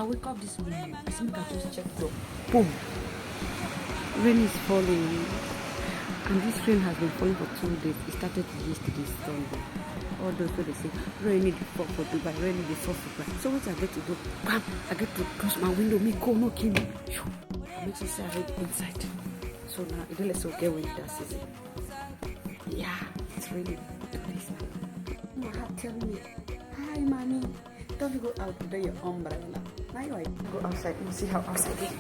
I wake up this morning. I think I just checked the boom. Rain is falling. And this rain has been falling for 2 days. It started yesterday, Sunday. All those who they say, rainy the fall for Dubai, rainy the fall for Dubai. So what I get to do, bam, I get to close my window, me go, no kill me. I make sure I read inside. So now, it don't let get winter season. Yeah, it's really nice now. My heart tell me, hi mommy, don't you go out with your umbrella. Now you go outside and see how outside is.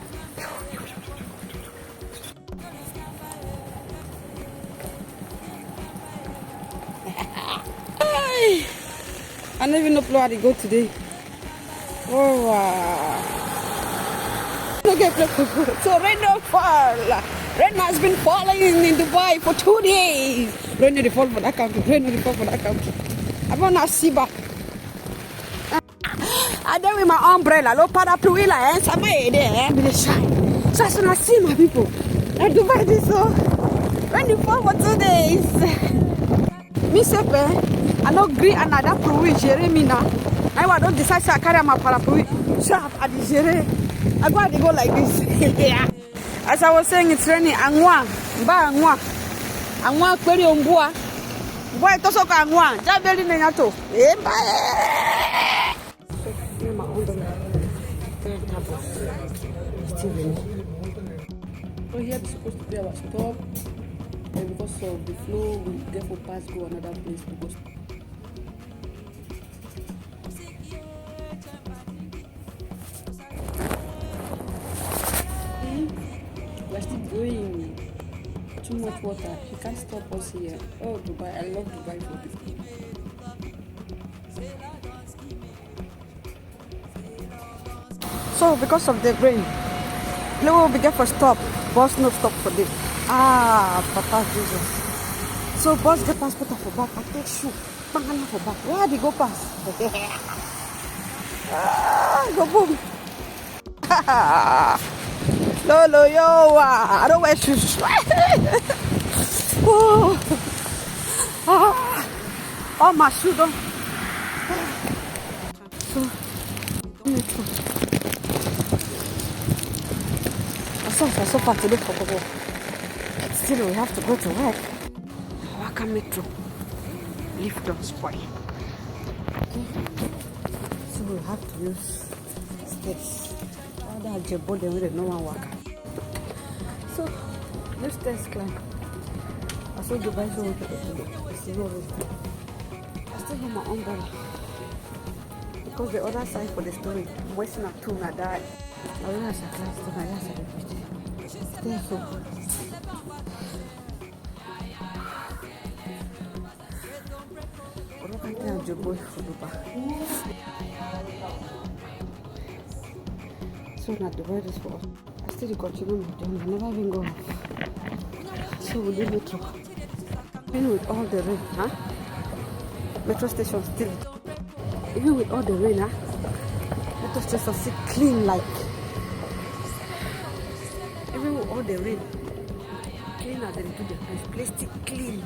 I don't even know how to go today. Oh wow. Okay, so rain don't fall. Rain has been falling in Dubai for 2 days. Rain didn't fall for that country. Rain didn't fall for that country. I'm gonna see back. I done with my umbrella. Look, parapluie la eh. Somebody there, be the shine. So as soon as I see my people, I Dubai this so. Rain didn't fall for 2 days. Me sepe. I no agree another pluie Jeremy now. I don't decide to carry my parapluie. Sharp at the Jere. I go like this. Yeah. As I was saying, it's raining. Angwa, kweli ombua. Boy, toso ka angwa. Jabeli nenyato. So here is supposed to be our stop. And because of the flow, we therefore pass go another place because. We're still going. Too much water. You can't stop us here. Oh, Dubai. I love Dubai for this. So, because of the rain, we will be there for stop. Bus no stop for this. Ah, Papa Jesus. So, bus get passport for back. I take shoe. Bangala for back. Where they go pass? Go boom. Lolo, yo, I don't wear shoes. Oh, my shoes don't. So far to look for Bobo. Still, we have to go to work. Waka Metro. Lift don't spoil. Okay. So we have to use steps. Other jebo they will no one waka. So let's test climb. I saw Dubai so we still I still have my umbrella. Because the other side for the story, I'm wasting up 2 and I died. I realized I class to my last celebrity. Stay so. What do I tell your boy for Dubai? So not the word is for us. I still continue my journey. I never even go. So we do metro. Even with all the rain, huh? Metro station still. Even with all the rain, huh? Metro station still clean like. Even with all the rain, cleaner than do the place still clean.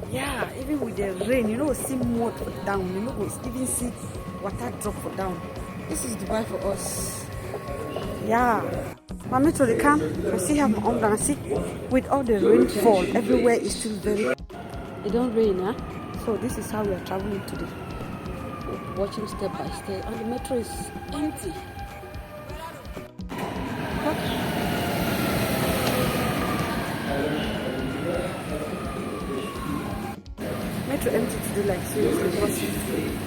Yeah, even with the rain, you know, see mud down. You know, even see water drop for down. This is Dubai for us. Yeah. My metro they come. I see how my umbrella. I see with all the rainfall, everywhere is still very. It don't rain, huh? So this is how we are traveling today. We're watching step by step, and the metro is empty. Metro empty today, like seriously, because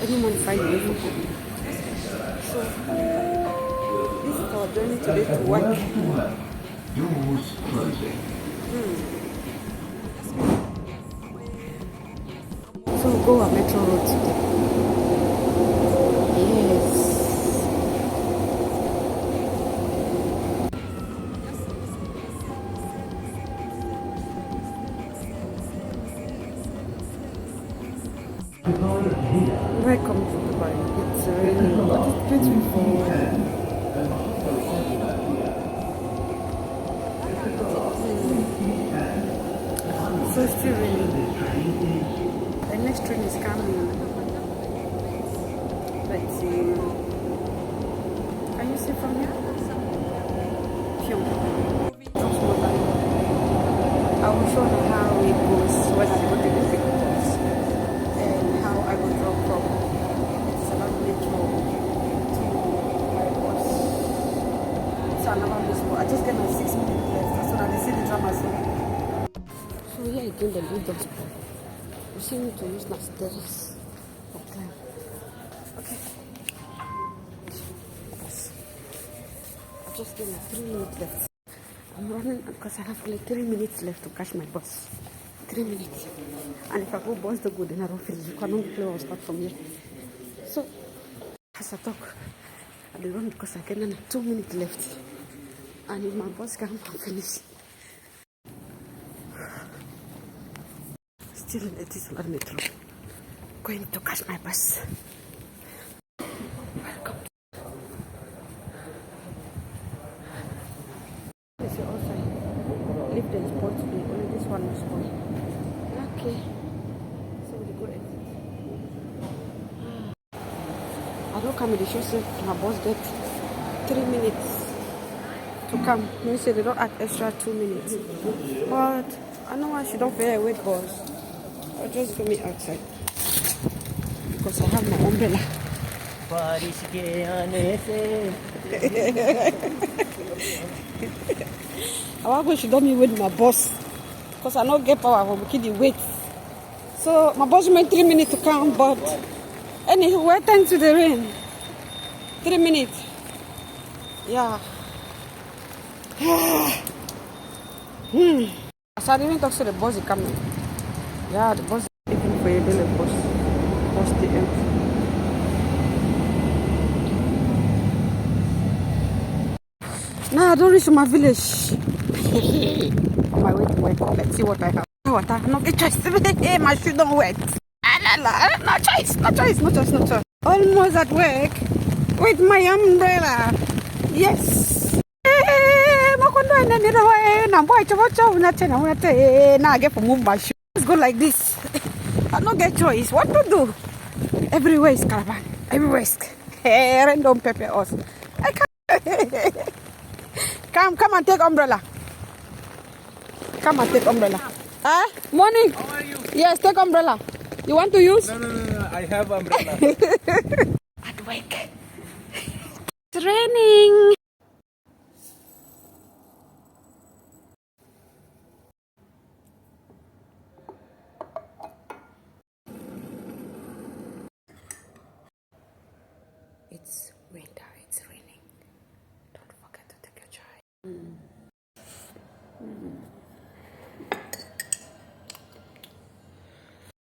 anyone find a way for home. So this is our journey today to work. Doors closing. So we'll go on Metro Road today. Yes. Welcome to Dubai. It's raining, but it's beautiful. So it's still raining. The next train is coming. Let's see. I see from here? Phew. I will show her how it goes when I go to the big balls and how I will drop from Salon Metro to my bus. So another miss, but I just get my 6 minutes left so that they see the drama soon. So here again the lead us. We still need to use the stairs for climb. Okay. Yes. I just get my 3 minutes left. I'm running because I have only 3 minutes left to catch my bus. 3 minutes. And if I go bus the good, then I don't finish. You cannot play or start from here. So, as I talk, I will run because I can only 2 minutes left. And if my bus can't finish. Still in the Salon Metro. Going to catch my bus. Welcome. This is outside. Lift the sport today. Only this one was spoiled. Okay. So we go exit. I don't come with the show said my boss get 3 minutes to come. Maybe say they don't add extra 2 minutes. But I know why she don't pay a wait boss. I'll just go meet outside. Because I have my umbrella. I want to she don't me with my boss. Because I don't get power for making the wait. So my boss made 3 minutes to come, but anyway, thanks to the rain. 3 minutes. Yeah. So I didn't talk to the boss coming. Yeah, the boss is looking for a daily boss. Boss the empty. Now I don't reach my village. On my way to work. Let's see what I have. Water. No choice. Hey, my shoe don't wet. No choice. Almost at work with my umbrella. Yes. Now I get to move my shoe. Let's go like this. I don't get choice. What to do? Everywhere is caravan. Everywhere is random pepper us. I can't. Come and take umbrella. Come and take umbrella. Huh? Morning. How are you? Yes, take umbrella. You want to use? No. I have umbrella. At work. It's raining.